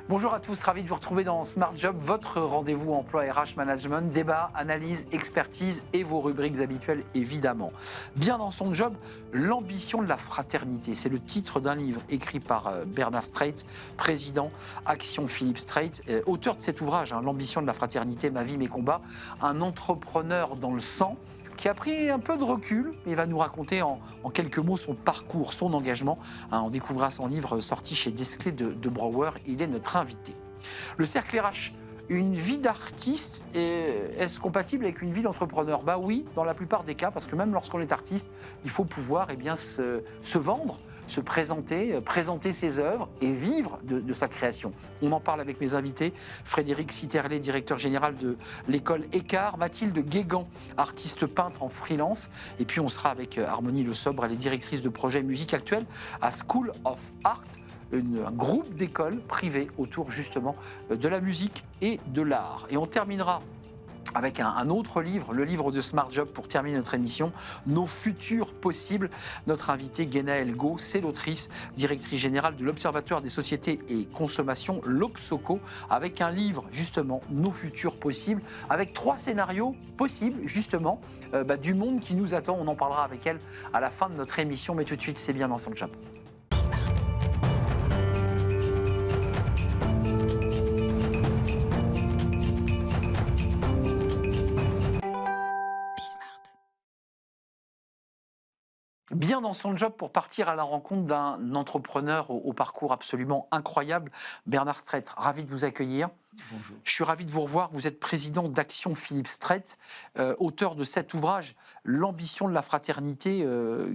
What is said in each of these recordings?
Bonjour à tous, ravi de vous retrouver dans Smart Job, votre rendez-vous emploi RH Management, débat, analyse, expertise et vos rubriques habituelles évidemment. Bien dans son job, l'ambition de la fraternité, c'est le titre d'un livre écrit par Bernard Strait, président Action Philippe Strait, auteur de cet ouvrage, L'ambition de la fraternité, ma vie, mes combats, un entrepreneur dans le sang, qui a pris un peu de recul et va nous raconter en quelques mots son parcours, son engagement. On découvrira son livre sorti chez Desclés de Brouwer. Il est notre invité. Le cercle RH, une vie d'artiste, est-ce compatible avec une vie d'entrepreneur ? Bah oui, dans la plupart des cas, parce que même lorsqu'on est artiste, il faut pouvoir se vendre, se présenter, présenter ses œuvres et vivre de sa création. On en parle avec mes invités, Frédéric Sitterlé, directeur général de l'école Écart, Mathilde Guégan, artiste peintre en freelance, et puis on sera avec Harmonie Le Sobre, elle est directrice de projet musique actuelle à School of Art, un groupe d'écoles privées autour justement de la musique et de l'art. Et on terminera avec un autre livre, le livre de Smart Job pour terminer notre émission, Nos futurs possibles. Notre invitée Guénaëlle Gault, c'est l'autrice, directrice générale de l'Observatoire des sociétés et consommations, l'Obsoco, avec un livre justement, Nos futurs possibles, avec 3 scénarios possibles justement du monde qui nous attend. On en parlera avec elle à la fin de notre émission, mais tout de suite, c'est bien dans son job. Bien dans son job pour partir à la rencontre d'un entrepreneur au parcours absolument incroyable. Bernard Strait, ravi de vous accueillir. Bonjour. Je suis ravi de vous revoir. Vous êtes président d'Action Philippe Strait, auteur de cet ouvrage, L'ambition de la fraternité,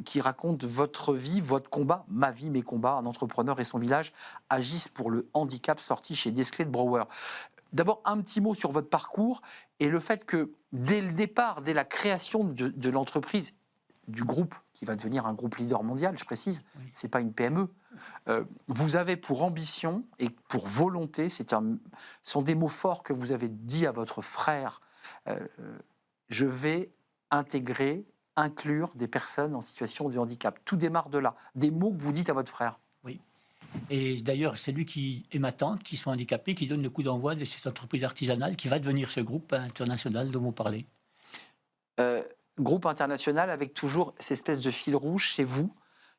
qui raconte votre vie, votre combat, ma vie, mes combats. Un entrepreneur et son village agissent pour le handicap, sorti chez Desclés de Brouwer. D'abord, un petit mot sur votre parcours et le fait que dès le départ, dès la création de l'entreprise, du groupe qui va devenir un groupe leader mondial, je précise, Oui. c'est pas une PME. Vous avez pour ambition et pour volonté, ce sont des mots forts que vous avez dit à votre frère. Je vais intégrer, inclure des personnes en situation de handicap. Tout démarre de là. Des mots que vous dites à votre frère. Oui. Et d'ailleurs, c'est lui et ma tante qui sont handicapés, qui donnent le coup d'envoi de cette entreprise artisanale qui va devenir ce groupe international dont vous parlez. Groupe international avec toujours cette espèce de fil rouge chez vous,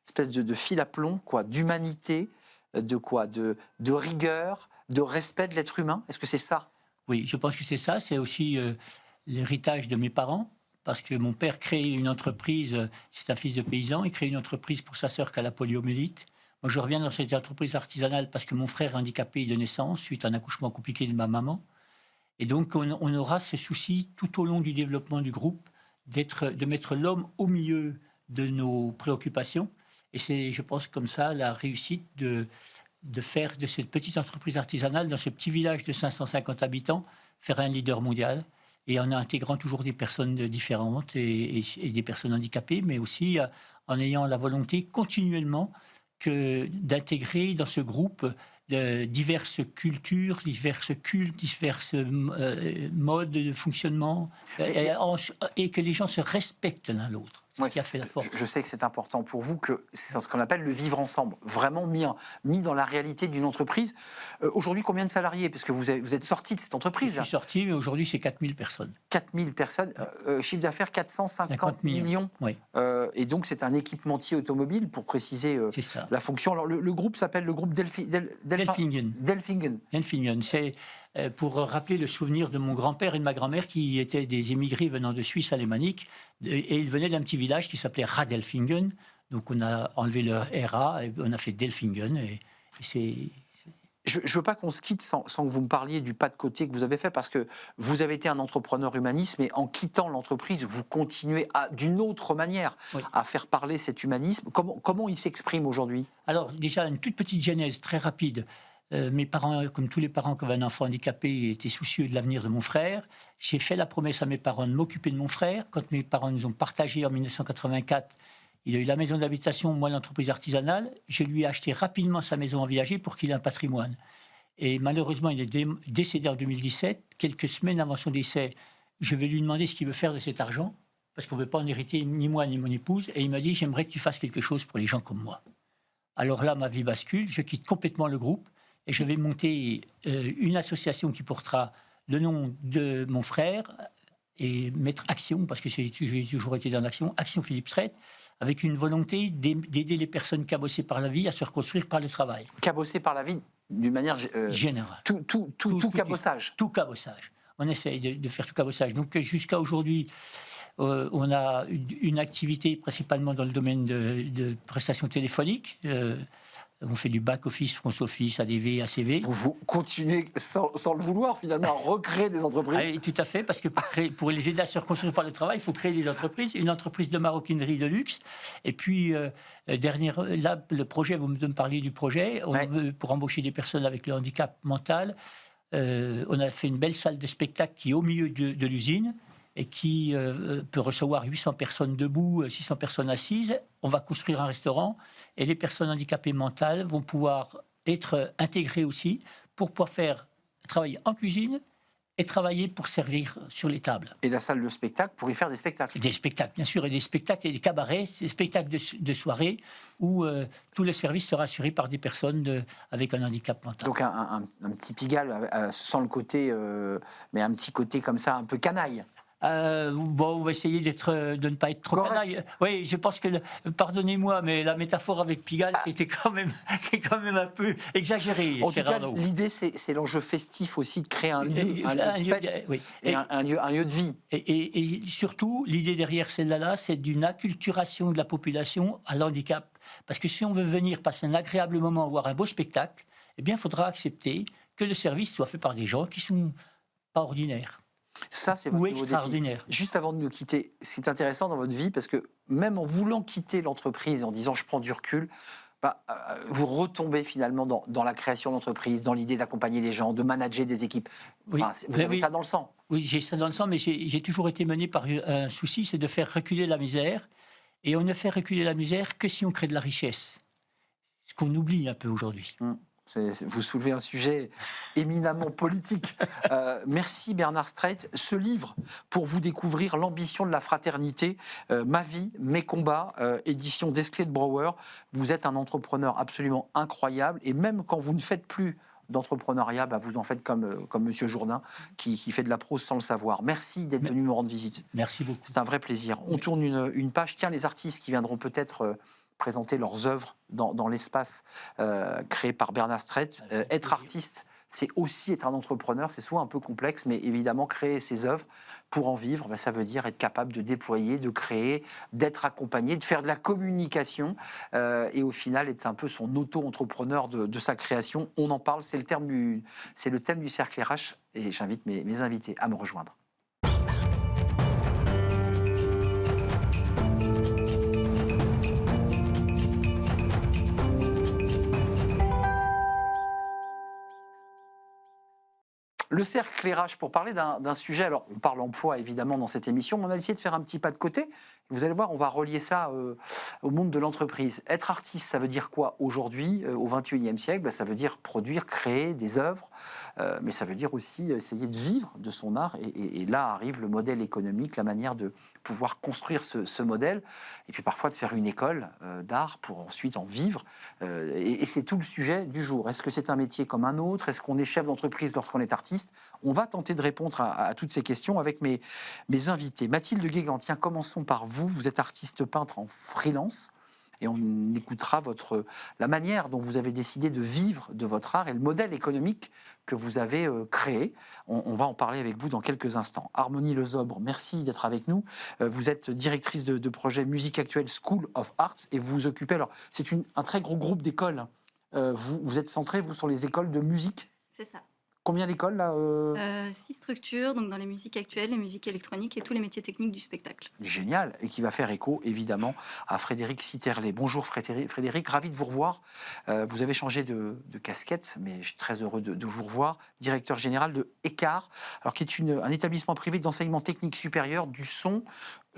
espèce de fil à plomb, quoi, d'humanité, de rigueur, de respect de l'être humain. Est-ce que c'est ça ? Oui, je pense que c'est ça. C'est aussi l'héritage de mes parents, parce que mon père crée une entreprise, c'est un fils de paysan, il crée une entreprise pour sa sœur qui a la poliomyélite. Moi, je reviens dans cette entreprise artisanale parce que mon frère est handicapé de naissance suite à un accouchement compliqué de ma maman. Et donc, on aura ce souci tout au long du développement du groupe de mettre l'homme au milieu de nos préoccupations. Et c'est, je pense, comme ça, la réussite de faire de cette petite entreprise artisanale, dans ce petit village de 550 habitants, faire un leader mondial. Et en intégrant toujours des personnes différentes et des personnes handicapées, mais aussi en ayant la volonté continuellement d'intégrer dans ce groupe diverses cultures, diverses cultes, diverses modes de fonctionnement, et que les gens se respectent l'un l'autre. C'est ce qui a fait la force. Je sais que c'est important pour vous, que c'est ce qu'on appelle le vivre ensemble, vraiment mis dans la réalité d'une entreprise. Aujourd'hui, combien de salariés ? Parce que vous êtes sorti de cette entreprise. Je suis sorti, mais aujourd'hui, c'est 4000 personnes. 4000 personnes, chiffre d'affaires 450 millions. Oui. Et donc, c'est un équipementier automobile, pour préciser la fonction. Alors, le groupe s'appelle le groupe Delfingen. Delfingen. C'est pour rappeler le souvenir de mon grand-père et de ma grand-mère qui étaient des émigrés venant de Suisse alémanique. Et ils venaient d'un petit village qui s'appelait Radelfingen. Donc, on a enlevé le RA et on a fait Delfingen. Et c'est... Je ne veux pas qu'on se quitte sans que vous me parliez du pas de côté que vous avez fait, parce que vous avez été un entrepreneur humaniste, mais en quittant l'entreprise, vous continuez d'une autre manière à faire parler cet humanisme. Comment il s'exprime aujourd'hui ? Alors, déjà, une toute petite genèse très rapide. Mes parents, comme tous les parents qui avaient un enfant handicapé, étaient soucieux de l'avenir de mon frère. J'ai fait la promesse à mes parents de m'occuper de mon frère. Quand mes parents nous ont partagé en 1984, il a eu la maison d'habitation, moi l'entreprise artisanale. Je lui ai acheté rapidement sa maison en viager pour qu'il ait un patrimoine. Et malheureusement, il est décédé en 2017. Quelques semaines avant son décès, je vais lui demander ce qu'il veut faire de cet argent, parce qu'on ne veut pas en hériter ni moi ni mon épouse. Et il m'a dit, j'aimerais que tu fasses quelque chose pour les gens comme moi. Alors là, ma vie bascule. Je quitte complètement le groupe. et je vais monter une association qui portera le nom de mon frère et mettre Action, parce que j'ai toujours été dans l'Action, Action Philippe Strait, avec une volonté d'aider les personnes cabossées par la vie à se reconstruire par le travail. Cabossées par la vie d'une manière générale. Tout cabossage. Tout cabossage. On essaye de faire tout cabossage. Donc jusqu'à aujourd'hui, on a une activité principalement dans le domaine de prestations téléphoniques. On fait du back-office, front-office, ADV, ACV. Vous continuez, sans le vouloir, finalement, à recréer des entreprises. Ah, tout à fait, parce que pour les aider à se reconstruire par le travail, il faut créer des entreprises. Une entreprise de maroquinerie de luxe. Et puis, là, le projet, vous me parliez du projet, pour embaucher des personnes avec le handicap mental. On a fait une belle salle de spectacle qui est au milieu de l'usine et qui peut recevoir 800 personnes debout, 600 personnes assises. On va construire un restaurant et les personnes handicapées mentales vont pouvoir être intégrées aussi pour pouvoir travailler en cuisine et travailler pour servir sur les tables. Et la salle de spectacle pour y faire des spectacles. Des spectacles, bien sûr, et des spectacles et des cabarets, des spectacles de soirée où tout le service sera assuré par des personnes avec un handicap mental. Donc un petit Pigalle sans le côté, mais un petit côté comme ça, un peu canaille. Bon, on va essayer de ne pas être trop canaille. Oui, je pense que, pardonnez-moi, mais la métaphore avec Pigalle, c'est quand même un peu exagéré. En tout cas, l'idée, c'est l'enjeu festif aussi de créer un lieu de fête et un lieu de vie. Et surtout, l'idée derrière celle-là, c'est d'une acculturation de la population à l'handicap. Parce que si on veut venir passer un agréable moment, voir un beau spectacle, eh bien, il faudra accepter que le service soit fait par des gens qui ne sont pas ordinaires. Ça, c'est votre extraordinaire. Défi. Juste avant de nous quitter, ce qui est intéressant dans votre vie, parce que même en voulant quitter l'entreprise, en disant je prends du recul, vous retombez finalement dans la création d'entreprise, dans l'idée d'accompagner des gens, de manager des équipes. Enfin, vous avez ça dans le sang. Oui, j'ai ça dans le sang, mais j'ai toujours été mené par un souci, c'est de faire reculer la misère. Et on ne fait reculer la misère que si on crée de la richesse. Ce qu'on oublie un peu aujourd'hui. Vous soulevez un sujet éminemment politique. Merci Bernard Strait. Ce livre, pour vous découvrir l'ambition de la fraternité, Ma vie, mes combats, édition Desclés de Brouwer. Vous êtes un entrepreneur absolument incroyable et même quand vous ne faites plus d'entrepreneuriat, vous en faites comme Monsieur Jourdain qui fait de la prose sans le savoir. Merci d'être venu me rendre visite. Merci beaucoup. C'est un vrai plaisir. On tourne une page. Tiens, les artistes qui viendront peut-être présenter leurs œuvres dans l'espace créé par Bernard Strait. Être artiste, c'est aussi être un entrepreneur. C'est souvent un peu complexe, mais évidemment, créer ses œuvres pour en vivre, ça veut dire être capable de déployer, de créer, d'être accompagné, de faire de la communication et au final, être un peu son auto-entrepreneur de sa création. On en parle, c'est le thème du Cercle RH et j'invite mes invités à me rejoindre. Le cercle RH, pour parler d'un sujet, alors on parle emploi évidemment dans cette émission, mais on a essayé de faire un petit pas de côté. Vous allez voir, on va relier ça au monde de l'entreprise. Être artiste, ça veut dire quoi aujourd'hui, au XXIe siècle? Ça veut dire produire, créer des œuvres, mais ça veut dire aussi essayer de vivre de son art. Et là arrive le modèle économique, la manière de pouvoir construire ce modèle, et puis parfois de faire une école d'art pour ensuite en vivre. Et c'est tout le sujet du jour. Est-ce que c'est un métier comme un autre? Est-ce qu'on est chef d'entreprise lorsqu'on est artiste? On va tenter de répondre à toutes ces questions avec mes invités. Mathilde Guégan, tiens, commençons par vous. Vous êtes artiste peintre en freelance. Et on écoutera la manière dont vous avez décidé de vivre de votre art et le modèle économique que vous avez créé. On va en parler avec vous dans quelques instants. Harmonie Lezobre, merci d'être avec nous. Vous êtes directrice de projet Musique Actuelle School of Arts et vous vous occupez, alors c'est un très gros groupe d'écoles. Vous êtes centré, vous, sur les écoles de musique? C'est ça. Combien d'écoles là 6 structures, donc dans les musiques actuelles, les musiques électroniques et tous les métiers techniques du spectacle. Génial, et qui va faire écho évidemment à Frédéric Sitterlé. Bonjour Frédéric, ravi de vous revoir. Vous avez changé de casquette, mais je suis très heureux de vous revoir. Directeur général de ECAR, alors qui est un établissement privé d'enseignement technique supérieur du son,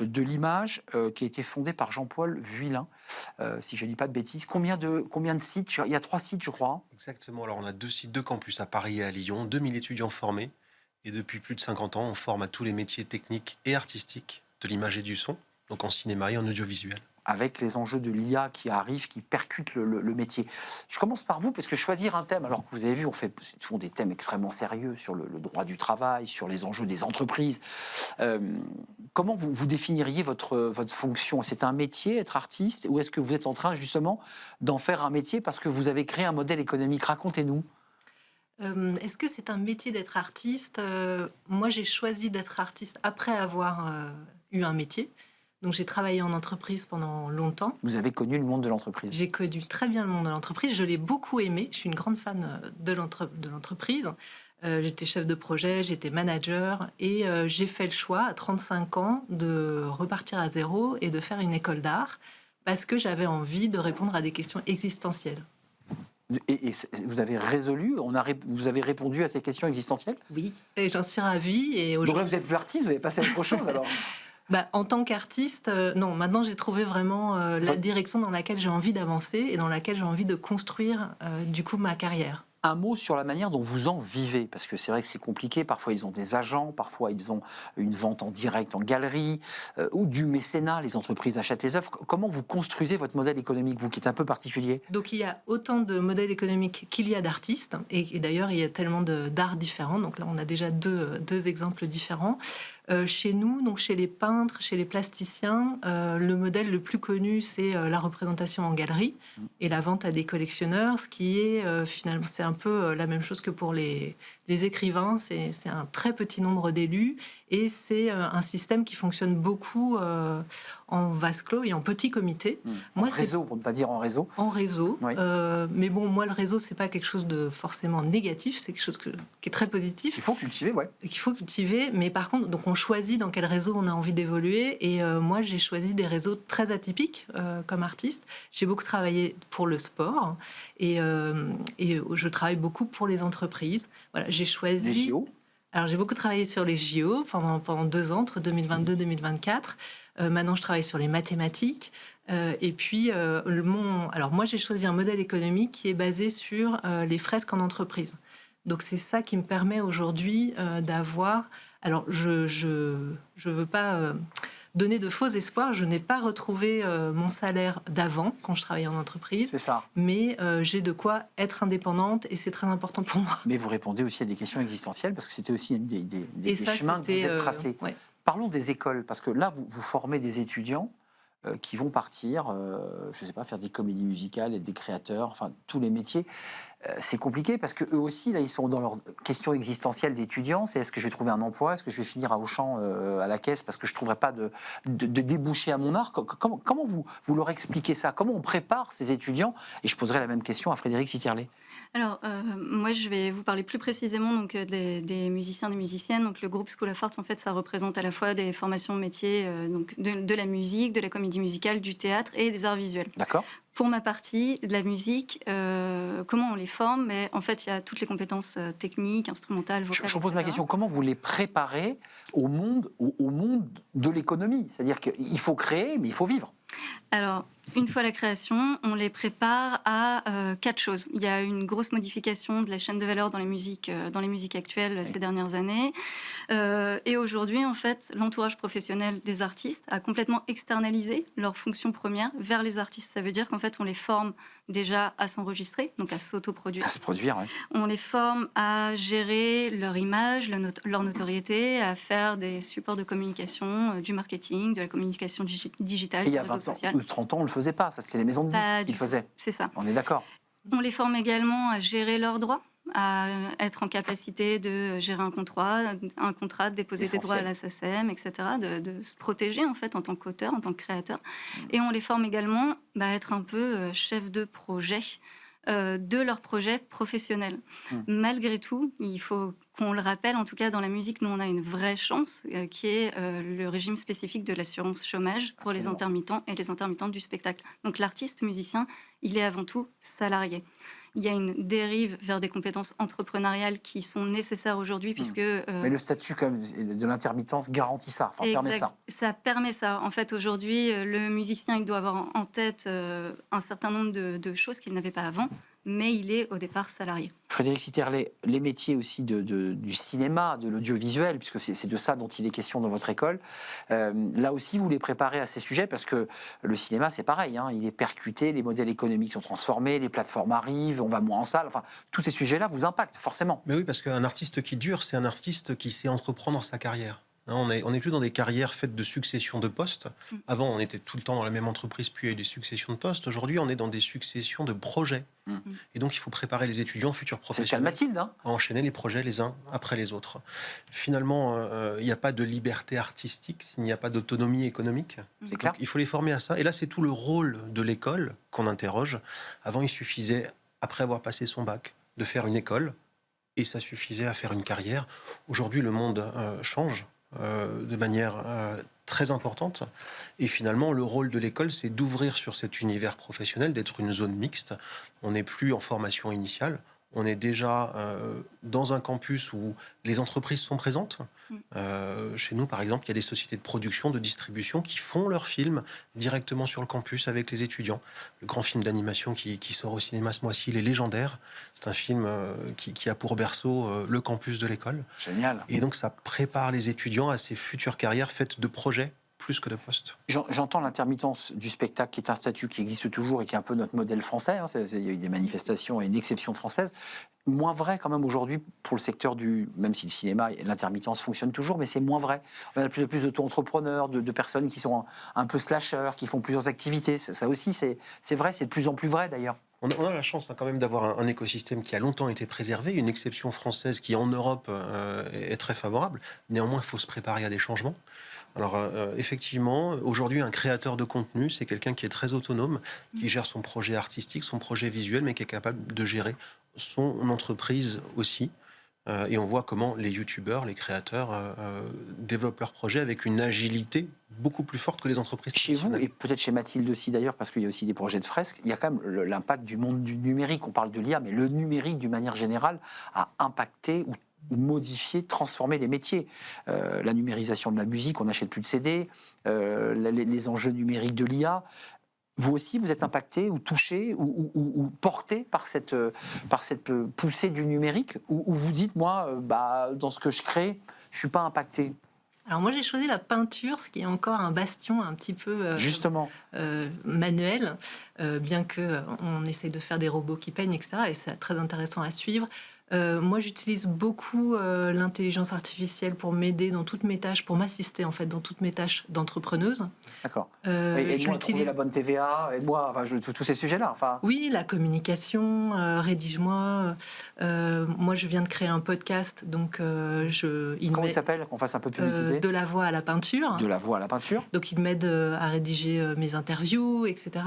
de l'image, qui a été fondé par Jean-Paul Vuillin, si je ne dis pas de bêtises. Combien de sites? Il y a 3 sites, je crois. Exactement. Alors, on a 2 sites, 2 campus à Paris et à Lyon, 2000 étudiants formés. Et depuis plus de 50 ans, on forme à tous les métiers techniques et artistiques de l'image et du son, donc en cinéma et en audiovisuel. avec les enjeux de l'IA qui arrivent, qui percutent le métier. Je commence par vous, parce que choisir un thème, alors que vous avez vu, c'est souvent des thèmes extrêmement sérieux sur le droit du travail, sur les enjeux des entreprises. Comment vous définiriez votre fonction? C'est un métier, être artiste, ou est-ce que vous êtes en train justement d'en faire un métier parce que vous avez créé un modèle économique? Racontez-nous. Est-ce que c'est un métier d'être artiste? Moi, j'ai choisi d'être artiste après avoir eu un métier. Donc, j'ai travaillé en entreprise pendant longtemps. Vous avez connu le monde de l'entreprise. J'ai connu très bien le monde de l'entreprise. Je l'ai beaucoup aimé. Je suis une grande fan de l'entreprise. J'étais chef de projet, j'étais manager. Et j'ai fait le choix, à 35 ans, de repartir à zéro et de faire une école d'art parce que j'avais envie de répondre à des questions existentielles. Et vous avez résolu, vous avez répondu à ces questions existentielles? Oui, et j'en suis ravie. Et Donc là, aujourd'hui, vous êtes plus artiste, vous avez passé à autre chose alors? en tant qu'artiste, non, maintenant j'ai trouvé vraiment la direction dans laquelle j'ai envie d'avancer et dans laquelle j'ai envie de construire du coup ma carrière. Un mot sur la manière dont vous en vivez, parce que c'est vrai que c'est compliqué. Parfois, ils ont des agents, parfois, ils ont une vente en direct en galerie, ou du mécénat, les entreprises achètent les œuvres. Comment vous construisez votre modèle économique, vous qui êtes un peu particulier? Donc il y a autant de modèles économiques qu'il y a d'artistes, et d'ailleurs il y a tellement d'arts différents, donc là on a déjà deux exemples différents. Chez nous, donc chez les peintres, chez les plasticiens, le modèle le plus connu, c'est la représentation en galerie et la vente à des collectionneurs, ce qui est finalement, c'est un peu la même chose que pour les écrivains. C'est un très petit nombre d'élus et c'est un système qui fonctionne beaucoup en vase clos et en petit comité. En réseau, pour ne pas dire en réseau. En réseau. Oui. Mais bon, moi, le réseau, c'est pas quelque chose de forcément négatif, c'est quelque chose qui est très positif. Il faut cultiver, ouais. Qu'il faut cultiver, mais par contre, donc on choisit dans quel réseau on a envie d'évoluer. Et moi, j'ai choisi des réseaux très atypiques comme artiste. J'ai beaucoup travaillé pour le sport et je travaille beaucoup pour les entreprises. Voilà, j'ai choisi. Les JO. Alors, j'ai beaucoup travaillé sur les JO pendant 2 ans, entre 2022 et 2024. Maintenant, je travaille sur les mathématiques. Et puis, alors moi, j'ai choisi un modèle économique qui est basé sur les fresques en entreprise. Donc, c'est ça qui me permet aujourd'hui d'avoir... Alors, je veux pas donner de faux espoirs. Je n'ai pas retrouvé mon salaire d'avant, quand je travaillais en entreprise. C'est ça. Mais j'ai de quoi être indépendante et c'est très important pour moi. Mais vous répondez aussi à des questions existentielles, parce que c'était aussi des ça, chemins que vous êtes tracés. Ouais. Parlons des écoles, parce que là, vous formez des étudiants qui vont partir, je ne sais pas, faire des comédies musicales, être des créateurs, enfin, tous les métiers. C'est compliqué, parce qu'eux aussi, là, ils sont dans leur question existentielle d'étudiants. C'est: est-ce que je vais trouver un emploi? Est-ce que je vais finir à Auchan à la caisse parce que je ne trouverai pas de débouché à mon art? Comment vous leur expliquez ça? Comment on prépare ces étudiants? Et je poserai la même question à Frédéric Sitierlé. Alors, moi, je vais vous parler plus précisément donc, des musiciens, des musiciennes. Donc, le groupe School of Art, en fait, ça représente à la fois des formations de métiers, donc de la musique, de la comédie musicale, du théâtre et des arts visuels. D'accord. Pour ma partie, de la musique, comment on les forme? Mais en fait, il y a toutes les compétences techniques, instrumentales, vocales, Je pose ma etc. question: comment vous les préparez au monde de l'économie? C'est-à-dire qu'il faut créer, mais il faut vivre. Alors, une fois la création, on les prépare à 4 choses. Il y a une grosse modification de la chaîne de valeur dans les musiques actuelles ces dernières années. Et aujourd'hui, en fait, l'entourage professionnel des artistes a complètement externalisé leur fonction première vers les artistes. Ça veut dire qu'en fait, on les forme déjà à s'enregistrer, donc à s'autoproduire. À se produire, oui. On les forme à gérer leur image, leur notoriété, à faire des supports de communication, du marketing, de la communication digitale, Et il y du a réseau 20 ans social. ou 30 ans, on ne le faisait pas. Ça, c'était les maisons de Pas disques qui du le faisaient. C'est ça. On est d'accord. On les forme également à gérer leurs droits, à être en capacité de gérer un contrat, de déposer des droits à la SACEM, etc., de se protéger en fait en tant qu'auteur, en tant que créateur. Et on les forme également à être un peu chef de projet de leur projet professionnel. Malgré tout, il faut qu'on le rappelle, en tout cas dans la musique, nous on a une vraie chance qui est le régime spécifique de l'assurance chômage pour les intermittents et les intermittentes du spectacle. Donc l'artiste musicien, il est avant tout salarié. Il y a une dérive vers des compétences entrepreneuriales qui sont nécessaires aujourd'hui puisque... Mais le statut quand même, de l'intermittence garantit ça, enfin, permet ça. Ça permet ça. En fait, aujourd'hui, le musicien, il doit avoir en tête un certain nombre de choses qu'il n'avait pas avant. mais il est au départ salarié. Frédéric Sitterlet, les métiers aussi du cinéma, de l'audiovisuel, puisque c'est de ça dont il est question dans votre école, là aussi vous les préparez à ces sujets, parce que le cinéma c'est pareil, hein, il est percuté, les modèles économiques sont transformés, les plateformes arrivent, on va moins en salle, enfin tous ces sujets-là vous impactent forcément. Mais oui, parce qu'un artiste qui dure, c'est un artiste qui sait entreprendre sa carrière. Hein, on n'est plus dans des carrières faites de succession de postes. Avant, on était tout le temps dans la même entreprise, puis il y a eu des successions de postes. Aujourd'hui, on est dans des successions de projets. Et donc, il faut préparer les étudiants, futurs C'est le cas de professionnels, Mathilde, hein. à enchaîner les projets les uns après les autres. Finalement, il n'y a pas de liberté artistique s'il n'y a pas d'autonomie économique. C'est clair. Donc, il faut les former à ça. Et là, c'est tout le rôle de l'école qu'on interroge. Avant, il suffisait, après avoir passé son bac, de faire une école. Et ça suffisait à faire une carrière. Aujourd'hui, le monde change de manière très importante. Et finalement, le rôle de l'école, c'est d'ouvrir sur cet univers professionnel, d'être une zone mixte. On n'est plus en formation initiale. On est déjà dans un campus où les entreprises sont présentes. Chez nous, par exemple, il y a des sociétés de production, de distribution qui font leurs films directement sur le campus avec les étudiants. Le grand film d'animation qui sort au cinéma ce mois-ci, Les Légendaires, c'est un film qui a pour berceau le campus de l'école. Génial. Et donc, ça prépare les étudiants à ces futures carrières faites de projets plus que de postes. J'entends l'intermittence du spectacle, qui est un statut qui existe toujours et qui est un peu notre modèle français. Hein. Il y a eu des manifestations et une exception française. Moins vrai quand même aujourd'hui pour le secteur même si le cinéma, l'intermittence fonctionne toujours, mais c'est moins vrai. On a de plus en plus d'auto-entrepreneurs, de personnes qui sont un peu slasheurs, qui font plusieurs activités. Ça aussi, c'est vrai, c'est de plus en plus vrai d'ailleurs. On a la chance quand même d'avoir un écosystème qui a longtemps été préservé, une exception française qui en Europe est très favorable. Néanmoins, il faut se préparer à des changements. Alors effectivement, aujourd'hui, un créateur de contenu, c'est quelqu'un qui est très autonome, qui gère son projet artistique, son projet visuel, mais qui est capable de gérer son entreprise aussi. Et on voit comment les youtubeurs, les créateurs développent leurs projets avec une agilité beaucoup plus forte que les entreprises Chez vous, traditionnelles. et peut-être chez Mathilde aussi d'ailleurs, parce qu'il y a aussi des projets de fresques, il y a quand même l'impact du monde du numérique. On parle de l'IA, mais le numérique, d'une manière générale, a impacté ou modifié, transformé les métiers. La numérisation de la musique, on n'achète plus de CD, les enjeux numériques de l'IA. Vous aussi, vous êtes impacté ou touché ou porté par cette poussée du numérique, ou vous dites, moi, dans ce que je crée, je ne suis pas impacté. Alors moi j'ai choisi la peinture, ce qui est encore un bastion un petit peu Justement. manuel, bien qu'on essaye de faire des robots qui peignent, etc. Et c'est très intéressant à suivre. Moi, j'utilise beaucoup l'intelligence artificielle pour m'aider dans toutes mes tâches, pour m'assister en fait dans toutes mes tâches d'entrepreneuse. D'accord. Aide-moi à trouver la bonne TVA, aide-moi, tous ces sujets-là. Enfin. Oui, la communication, rédige-moi. Moi, je viens de créer un podcast, donc Comment il s'appelle, qu'on fasse un peu de publicité? De la voix à la peinture. De la voix à la peinture. Donc, il m'aide à rédiger mes interviews, etc.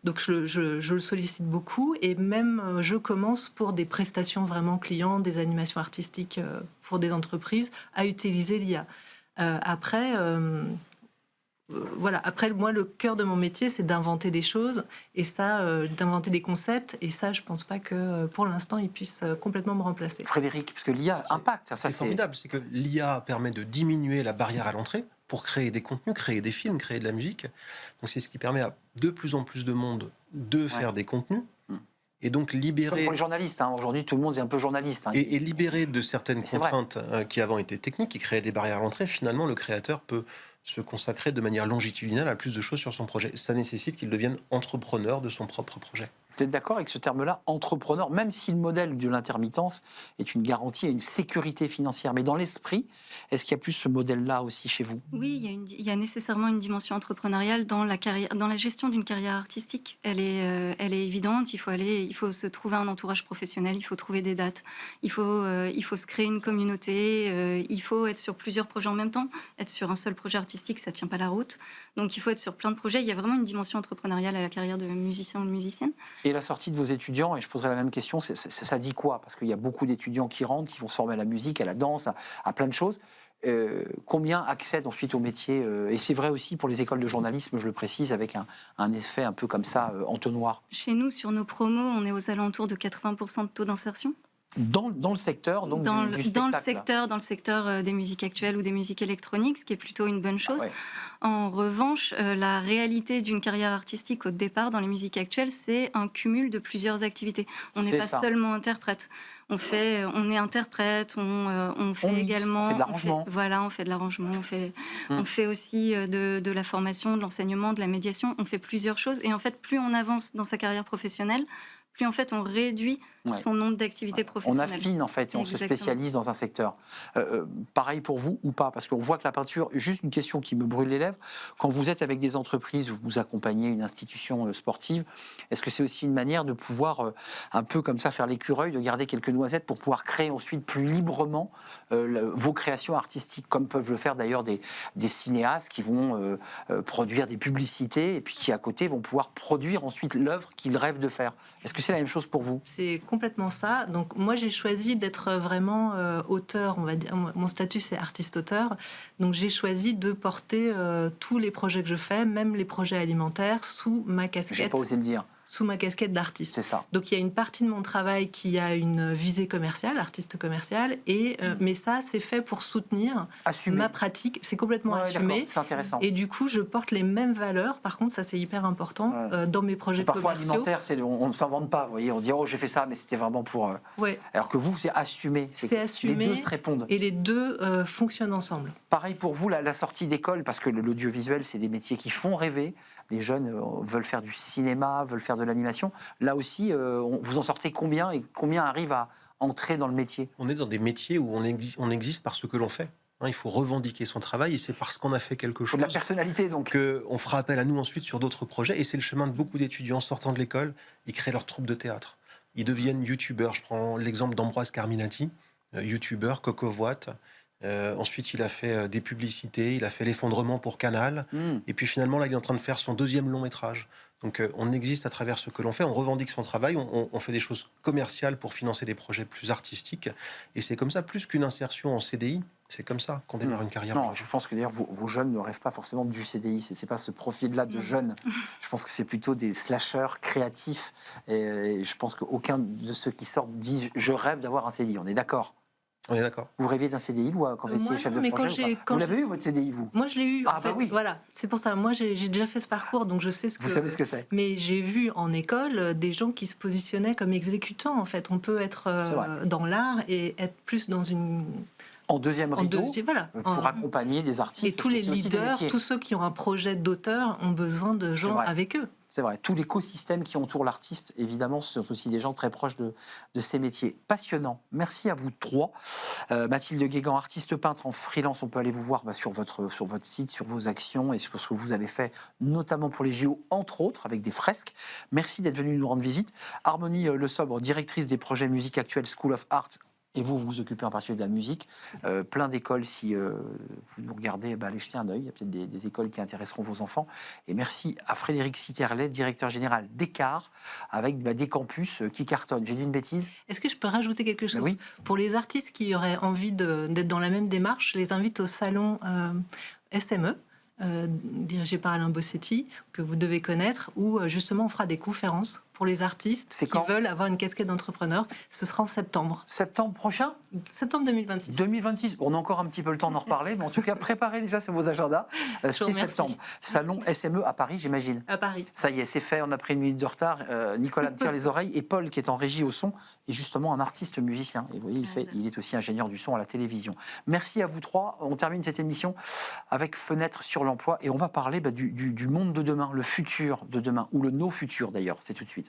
Donc, je le sollicite beaucoup. Et même, je commence pour des prestations vraiment clients, des animations artistiques pour des entreprises, à utiliser l'IA. Après, moi, le cœur de mon métier, c'est d'inventer des choses, et ça, d'inventer des concepts. Et ça, je pense pas que, pour l'instant, ils puissent complètement me remplacer. Frédéric, parce que l'IA impacte. C'est formidable, c'est que l'IA permet de diminuer la barrière à l'entrée pour créer des contenus, créer des films, créer de la musique. Donc c'est ce qui permet à de plus en plus de monde de faire des contenus. Et donc libérer... Comme pour les journalistes, hein. Aujourd'hui tout le monde est un peu journaliste. Hein. Et libérer de certaines contraintes qui avant étaient techniques, qui créaient des barrières à l'entrée, finalement le créateur peut se consacrer de manière longitudinale à plus de choses sur son projet. Ça nécessite qu'il devienne entrepreneur de son propre projet. Vous êtes d'accord avec ce terme-là, entrepreneur, même si le modèle de l'intermittence est une garantie et une sécurité financière. Mais dans l'esprit, est-ce qu'il y a plus ce modèle-là aussi chez vous? Oui, il y a nécessairement une dimension entrepreneuriale dans la gestion d'une carrière artistique. Elle est évidente. Il faut se trouver un entourage professionnel, il faut trouver des dates, il faut se créer une communauté, il faut être sur plusieurs projets en même temps. Être sur un seul projet artistique, ça ne tient pas la route. Donc il faut être sur plein de projets. Il y a vraiment une dimension entrepreneuriale à la carrière de musicien ou de musicienne. Et la sortie de vos étudiants, et je poserai la même question, ça dit quoi? Parce qu'il y a beaucoup d'étudiants qui rentrent, qui vont se former à la musique, à la danse, à plein de choses. Combien accèdent ensuite au métier? Et c'est vrai aussi pour les écoles de journalisme, je le précise, avec un effet un peu comme ça, entonnoir. Chez nous, sur nos promos, on est aux alentours de 80% de taux d'insertion. dans le secteur donc dans du le spectacle. dans le secteur des musiques actuelles ou des musiques électroniques, ce qui est plutôt une bonne chose. Ouais. En revanche, la réalité d'une carrière artistique au départ dans les musiques actuelles, c'est un cumul de plusieurs activités. On n'est C'est pas ça. seulement interprète. On est interprète, on fait mixe, également... on fait de l'arrangement. Voilà, on fait de l'arrangement, Mm. on fait aussi de la formation, de l'enseignement, de la médiation. On fait plusieurs choses. Et en fait, plus on avance dans sa carrière professionnelle, plus en fait on réduit Ouais. son nombre d'activités On professionnelles. affine en fait et on se Exactement. spécialise dans un secteur. Pareil pour vous ou pas? Parce qu'on voit que la peinture, juste une question qui me brûle les lèvres, quand vous êtes avec des entreprises, vous accompagnez une institution sportive, est-ce que c'est aussi une manière de pouvoir un peu comme ça faire l'écureuil, de garder quelques noisettes pour pouvoir créer ensuite plus librement vos créations artistiques, comme peuvent le faire d'ailleurs des cinéastes qui vont produire des publicités et puis qui à côté vont pouvoir produire ensuite l'œuvre qu'ils rêvent de faire. Est-ce que c'est la même chose pour vous? C'est complètement ça. Donc moi j'ai choisi d'être vraiment auteur, on va dire. Mon statut c'est artiste-auteur. Donc j'ai choisi de porter tous les projets que je fais, même les projets alimentaires, sous ma J'ai casquette, pas osé le dire, d'artiste. c'est ça. Donc il y a une partie de mon travail qui a une visée commerciale, artiste commercial, et mais ça c'est fait pour soutenir Assumer. ma pratique. C'est complètement Ouais, assumé. d'accord, c'est intéressant. Et du coup, je porte les mêmes valeurs. Par contre, ça c'est hyper important Ouais. dans mes projets Parfois commerciaux. alimentaire, on ne s'en vante pas. Vous voyez, on dit oh j'ai fait ça, mais c'était vraiment pour. Ouais, Alors que vous, c'est assumé. c'est que assumé. Les deux se répondent. Et les deux fonctionnent ensemble. Pareil pour vous, la sortie d'école, parce que l'audiovisuel, c'est des métiers qui font rêver. Les jeunes veulent faire du cinéma, veulent faire de l'animation. Là aussi, vous en sortez combien et combien arrivent à entrer dans le métier? On est dans des métiers où on existe par ce que l'on fait. Hein, il faut revendiquer son travail et c'est parce qu'on a fait quelque Il faut de la chose personnalité, donc. qu'on fera appel à nous ensuite sur d'autres projets. Et c'est le chemin de beaucoup d'étudiants sortant de l'école. Ils créent leur troupe de théâtre. Ils deviennent youtubeurs. Je prends l'exemple d'Ambroise Carminati, youtubeur, Cocovoite. Ensuite, il a fait des publicités, il a fait l'effondrement pour Canal. Et puis finalement, là, il est en train de faire son deuxième long métrage. Donc on existe à travers ce que l'on fait, on revendique son travail, on fait des choses commerciales pour financer des projets plus artistiques. Et c'est comme ça, plus qu'une insertion en CDI, c'est comme ça qu'on démarre une carrière. Non, je pense que d'ailleurs, vos jeunes ne rêvent pas forcément du CDI. C'est pas ce profil-là de jeunes. Je pense que c'est plutôt des slasheurs créatifs. Et je pense qu'aucun de ceux qui sortent dit je rêve d'avoir un CDI. On est d'accord? On est d'accord. Vous rêviez d'un CDI, vous, quand vous étiez Moi, chef non, de mais projet ou pas? Vous l'avez eu, votre CDI, vous? Moi, je l'ai eu. Ah, en bah fait, oui. Voilà, c'est pour ça. Moi, j'ai déjà fait ce parcours, donc je sais ce que. Vous savez ce que c'est? Mais j'ai vu en école des gens qui se positionnaient comme exécutants. En fait, on peut être C'est vrai. dans l'art et être plus dans une. En deuxième rideau, Voilà. pour accompagner des artistes. Et tous parce que les c'est aussi des leaders, métiers. tous ceux qui ont un projet d'auteur ont besoin de gens vrai. avec eux. C'est vrai, tout l'écosystème qui entoure l'artiste, évidemment, ce sont aussi des gens très proches de ces métiers. Passionnant. Merci à vous trois. Mathilde Guégan, artiste peintre en freelance, on peut aller vous voir sur votre site, sur vos actions et sur ce que vous avez fait, notamment pour les JO, entre autres, avec des fresques. Merci d'être venu nous rendre visite. Harmonie Le Sobre, directrice des projets musique actuelle School of Art. Et vous vous occupez en particulier de la musique. Plein d'écoles, si vous nous regardez, allez jeter un œil. Il y a peut-être des écoles qui intéresseront vos enfants. Et merci à Frédéric Sitterlet, directeur général d'Écart, avec des campus qui cartonnent. J'ai dit une bêtise? Est-ce que je peux rajouter quelque chose? Oui. Pour les artistes qui auraient envie d'être dans la même démarche, je les invite au salon SME, dirigé par Alain Bossetti, que vous devez connaître, où justement on fera des conférences pour les artistes C'est qui quand? veulent avoir une casquette d'entrepreneur. Ce sera en septembre. Septembre prochain? Septembre 2026. 2026. On a encore un petit peu le temps d'en reparler, mais en tout cas, préparez déjà sur vos agendas. vous C'est remercie. septembre. Salon SME à Paris, j'imagine. À Paris. Ça y est, c'est fait, on a pris une minute de retard. Nicolas me tire les oreilles et Paul, qui est en régie au son, est justement un artiste musicien. Et vous voyez, il est aussi ingénieur du son à la télévision. Merci à vous trois. On termine cette émission avec Fenêtre sur l'emploi et on va parler du monde de demain, le futur de demain, ou le no futur d'ailleurs. C'est tout de suite.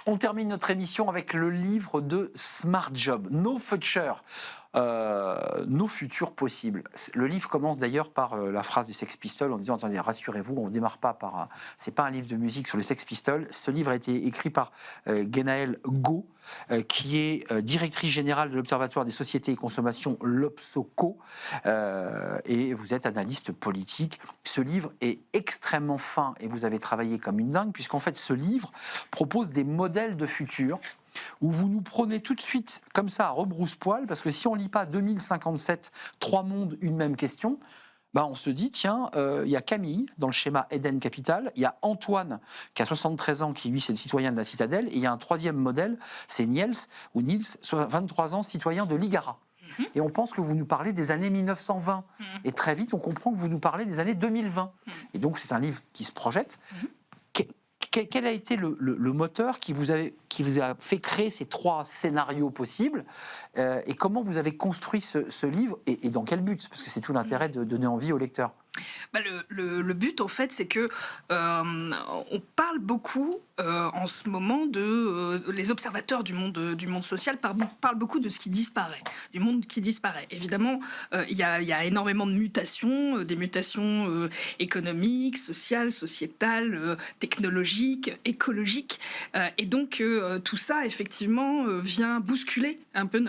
On termine notre émission avec le livre de Smart Job, No Future, nos futurs possibles. Le livre commence d'ailleurs par la phrase des Sex Pistols en disant « Attendez, rassurez-vous, on ne démarre pas par... c'est pas un livre de musique sur les Sex Pistols. » Ce livre a été écrit par Guénaëlle Go, qui est directrice générale de l'Observatoire des sociétés et consommations, l'Obsoco, et vous êtes analyste politique. Ce livre est extrêmement fin et vous avez travaillé comme une dingue, puisqu'en fait ce livre propose des modèles de futur où vous nous prenez tout de suite, comme ça, à rebrousse-poil, parce que si on ne lit pas 2057, 3 mondes, une même question, on se dit, tiens, il y a Camille dans le schéma Eden Capital, il y a Antoine qui a 73 ans, qui lui c'est le citoyen de la Citadelle, et il y a un troisième modèle, c'est Niels, 23 ans, citoyen de Ligara. Et on pense que vous nous parlez des années 1920. Et très vite, on comprend que vous nous parlez des années 2020. Et donc, c'est un livre qui se projette. Quel a été le moteur qui vous a fait créer ces 3 scénarios possibles et comment vous avez construit ce livre et dans quel but? Parce que c'est tout l'intérêt de donner envie au lecteur. Le but, en fait, c'est que on parle beaucoup en ce moment les observateurs du monde social parlent beaucoup de ce qui disparaît, du monde qui disparaît. Évidemment, il y a énormément de mutations, des mutations économiques, sociales, sociétales, technologiques, écologiques, et donc tout ça, effectivement, vient bousculer un peu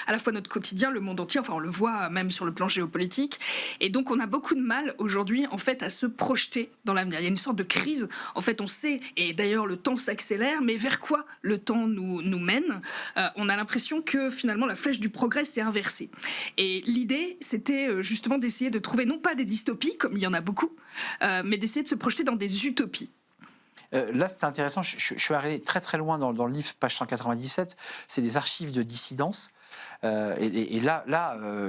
à la fois notre quotidien, le monde entier. Enfin, on le voit même sur le plan géopolitique, et donc on a beaucoup de mal aujourd'hui, en fait, à se projeter dans l'avenir. Il y a une sorte de crise. En fait, on sait, et d'ailleurs le temps s'accélère, mais vers quoi le temps nous mène? On a l'impression que finalement la flèche du progrès s'est inversée. Et l'idée, c'était justement d'essayer de trouver non pas des dystopies, comme il y en a beaucoup, mais d'essayer de se projeter dans des utopies. Là, c'était intéressant. Je suis arrivé très très loin dans le livre, page 197. C'est des archives de dissidence. Et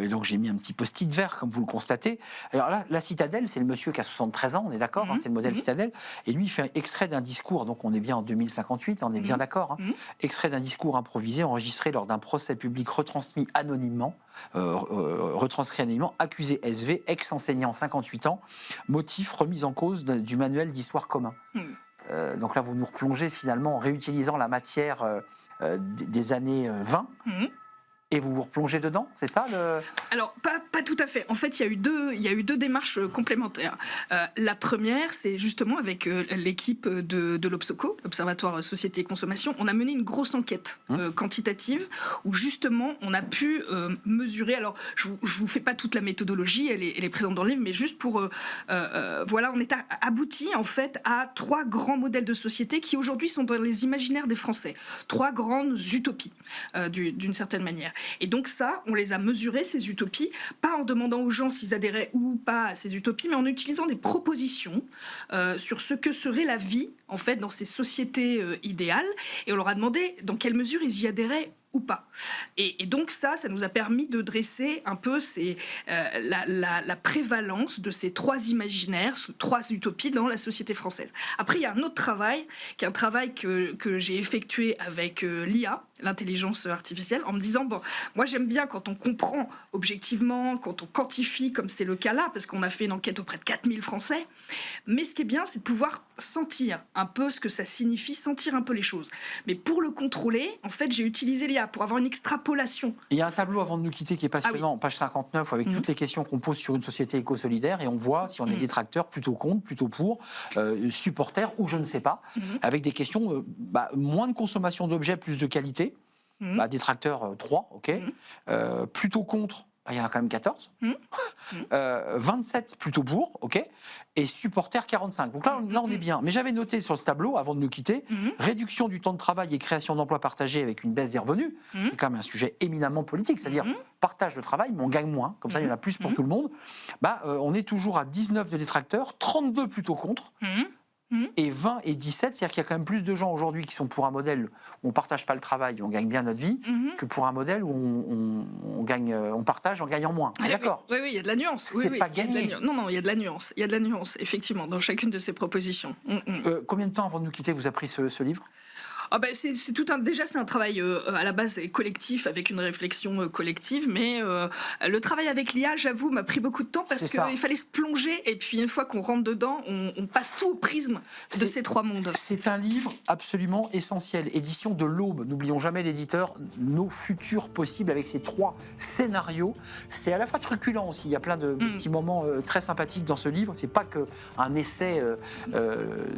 donc j'ai mis un petit post-it vert, comme vous le constatez. Alors là, la Citadelle, c'est le monsieur qui a 73 ans, on est d'accord, c'est le modèle Citadelle. Et lui, il fait un extrait d'un discours, donc on est bien en 2058, on est bien d'accord. Extrait d'un discours improvisé, enregistré lors d'un procès public retranscrit anonymement, accusé SV, ex-enseignant, 58 ans, motif remise en cause du manuel d'histoire commun. Donc là, vous nous replongez finalement en réutilisant la matière des années 20. Et vous vous replongez dedans, c'est ça Alors, pas tout à fait. En fait, il y a eu deux démarches complémentaires. La première, c'est justement avec l'équipe de l'Obsoco, l'Observatoire Société et Consommation, on a mené une grosse enquête quantitative où justement on a pu mesurer. Alors, je vous fais pas toute la méthodologie, elle est présente dans le livre, mais juste pour voilà, on est abouti en fait à 3 grands modèles de société qui aujourd'hui sont dans les imaginaires des Français, 3 grandes utopies d'une certaine manière. Et donc ça, on les a mesurées, ces utopies, pas en demandant aux gens s'ils adhéraient ou pas à ces utopies, mais en utilisant des propositions sur ce que serait la vie, en fait, dans ces sociétés idéales. Et on leur a demandé dans quelle mesure ils y adhéraient ou pas. Et donc ça nous a permis de dresser un peu la prévalence de ces 3 imaginaires, 3 utopies dans la société française. Après, il y a un autre travail, qui est un travail que j'ai effectué avec l'IA, l'intelligence artificielle, en me disant, bon, moi j'aime bien quand on comprend objectivement, quand on quantifie, comme c'est le cas là, parce qu'on a fait une enquête auprès de 4000 Français, mais ce qui est bien, c'est de pouvoir sentir un peu ce que ça signifie, sentir un peu les choses. Mais pour le contrôler, en fait, j'ai utilisé l'IA pour avoir une extrapolation. Il y a un tableau avant de nous quitter qui est passionnant, page 59, avec toutes les questions qu'on pose sur une société éco-solidaire, et on voit si on est détracteur, plutôt contre, plutôt pour, supporter ou je ne sais pas, avec des questions, moins de consommation d'objets, plus de qualité, détracteur 3, ok, plutôt contre, il y en a quand même 14, 27 plutôt pour, ok, et supporter 45. Donc là, on est bien. Mais j'avais noté sur ce tableau, avant de nous quitter, réduction du temps de travail et création d'emplois partagés avec une baisse des revenus. C'est quand même un sujet éminemment politique, c'est-à-dire partage le travail, mais on gagne moins, comme ça il y en a plus pour tout le monde. On est toujours à 19 de détracteurs, 32 plutôt contre. Et 20 et 17, c'est-à-dire qu'il y a quand même plus de gens aujourd'hui qui sont pour un modèle où on ne partage pas le travail, on gagne bien notre vie, que pour un modèle où on partage en gagnant moins. D'accord. Oui, il y a de la nuance. C'est pas gagné. Non, il y a de la nuance. Il y a de la nuance, effectivement, dans chacune de ces propositions. Combien de temps avant de nous quitter vous a pris ce livre ? C'est tout déjà c'est un travail à la base collectif avec une réflexion collective, mais le travail avec l'IA, j'avoue, m'a pris beaucoup de temps parce qu'il fallait se plonger, et puis une fois qu'on rentre dedans, on passe tout au prisme de ces 3 mondes. C'est un livre absolument essentiel, édition de l'Aube, n'oublions jamais l'éditeur, nos futurs possibles avec ces 3 scénarios. C'est à la fois truculent aussi, il y a plein de petits moments très sympathiques dans ce livre, c'est pas qu'un essai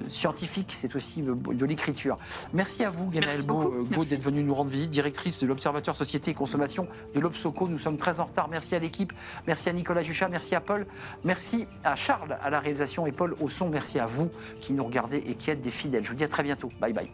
scientifique, c'est aussi de l'écriture. Merci à vous, Guénaëlle Gaud, d'être venue nous rendre visite, directrice de l'Observatoire Société et Consommation de l'Obsoco. Nous sommes très en retard. Merci à l'équipe, merci à Nicolas Juchat, merci à Paul, merci à Charles à la réalisation et Paul au son. Merci à vous qui nous regardez et qui êtes des fidèles. Je vous dis à très bientôt. Bye bye.